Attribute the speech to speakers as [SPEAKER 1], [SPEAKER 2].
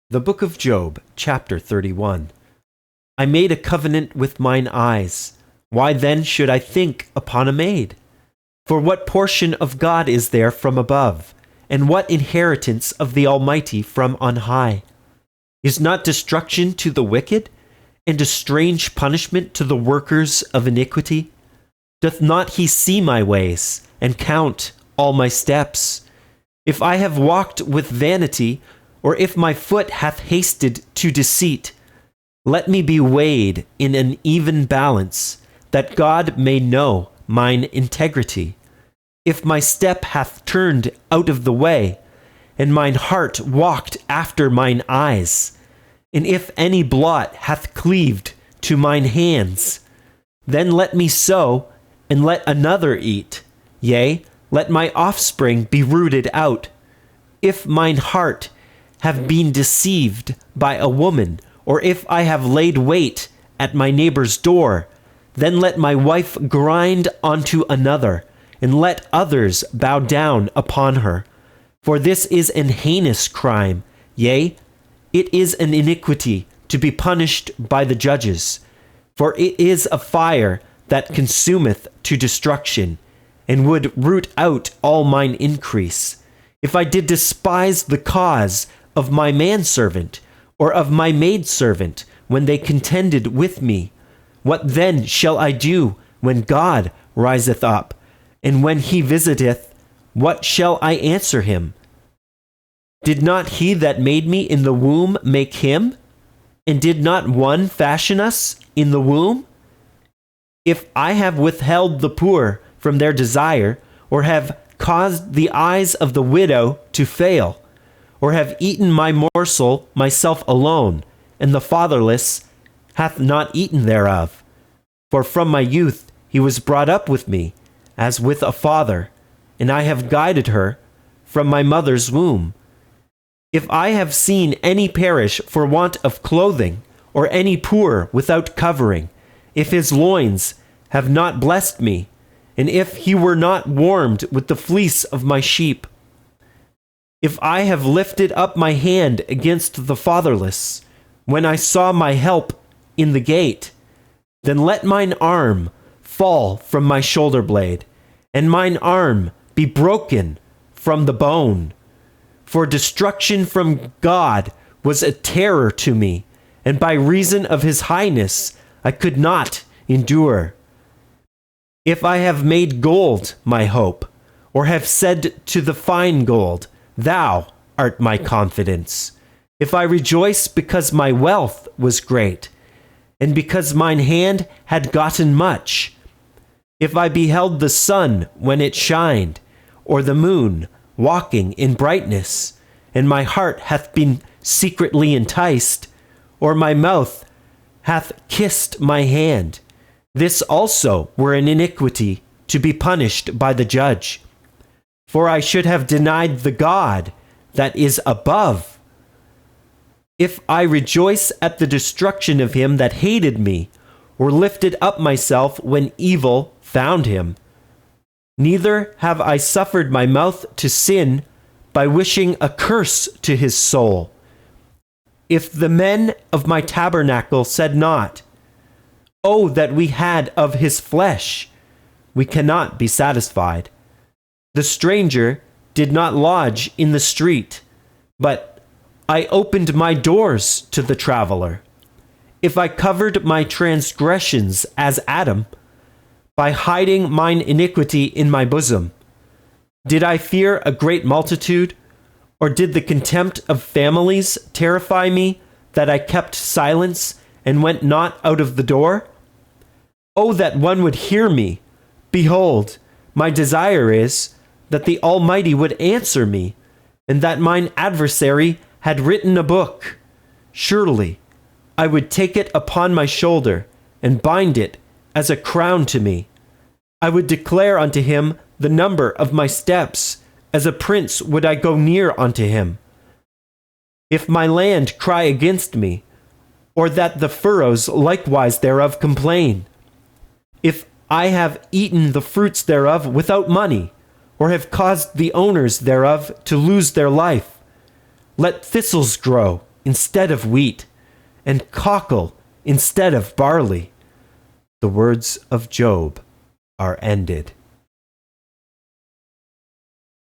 [SPEAKER 1] The Book of Job, chapter 31. I made a covenant with mine eyes. Why then should I think upon a maid? For what portion of God is there from above, and what inheritance of the Almighty from on high? Is not destruction to the wicked, and a strange punishment to the workers of iniquity? Doth not he see my ways, and count all my steps? If I have walked with vanity, or if my foot hath hasted to deceit, let me be weighed in an even balance, that God may know mine integrity. If my step hath turned out of the way, and mine heart walked after mine eyes, and if any blot hath cleaved to mine hands, then let me sow, and let another eat. Yea, let my offspring be rooted out. If mine heart have been deceived by a woman, or if I have laid wait at my neighbor's door, then let my wife grind unto another, and let others bow down upon her. For this is an heinous crime, yea, it is an iniquity to be punished by the judges. For it is a fire that consumeth to destruction, and would root out all mine increase. If I did despise the cause of my manservant, or of my maidservant, when they contended with me, what then shall I do when God riseth up? And when he visiteth, what shall I answer him? Did not he that made me in the womb make him? And did not one fashion us in the womb? If I have withheld the poor from their desire, or have caused the eyes of the widow to fail, or have eaten my morsel myself alone, and the fatherless hath not eaten thereof. For from my youth he was brought up with me, as with a father, and I have guided her from my mother's womb. If I have seen any perish for want of clothing, or any poor without covering, if his loins have not blessed me, and if he were not warmed with the fleece of my sheep, if I have lifted up my hand against the fatherless, when I saw my help in the gate, then let mine arm fall from my shoulder blade, and mine arm be broken from the bone. For destruction from God was a terror to me, and by reason of his highness I could not endure. If I have made gold my hope, or have said to the fine gold, Thou art my confidence. If I rejoice because my wealth was great, and because mine hand had gotten much. If I beheld the sun when it shined, or the moon walking in brightness, and my heart hath been secretly enticed, or my mouth hath kissed my hand, this also were an iniquity to be punished by the judge. For I should have denied the God that is above. If I rejoice at the destruction of him that hated me, or lifted up myself when evil found him, neither have I suffered my mouth to sin by wishing a curse to his soul. If the men of my tabernacle said not, Oh, that we had of his flesh, we cannot be satisfied. The stranger did not lodge in the street, but I opened my doors to the traveler. If I covered my transgressions as Adam, by hiding mine iniquity in my bosom, did I fear a great multitude, or did the contempt of families terrify me, that I kept silence and went not out of the door? Oh, that one would hear me! Behold, my desire is that the Almighty would answer me, and that mine adversary had written a book. Surely I would take it upon my shoulder, and bind it as a crown to me. I would declare unto him the number of my steps, as a prince would I go near unto him. If my land cry against me, or that the furrows likewise thereof complain, if I have eaten the fruits thereof without money, or have caused the owners thereof to lose their life, let thistles grow instead of wheat, and cockle instead of barley. The words of Job are ended.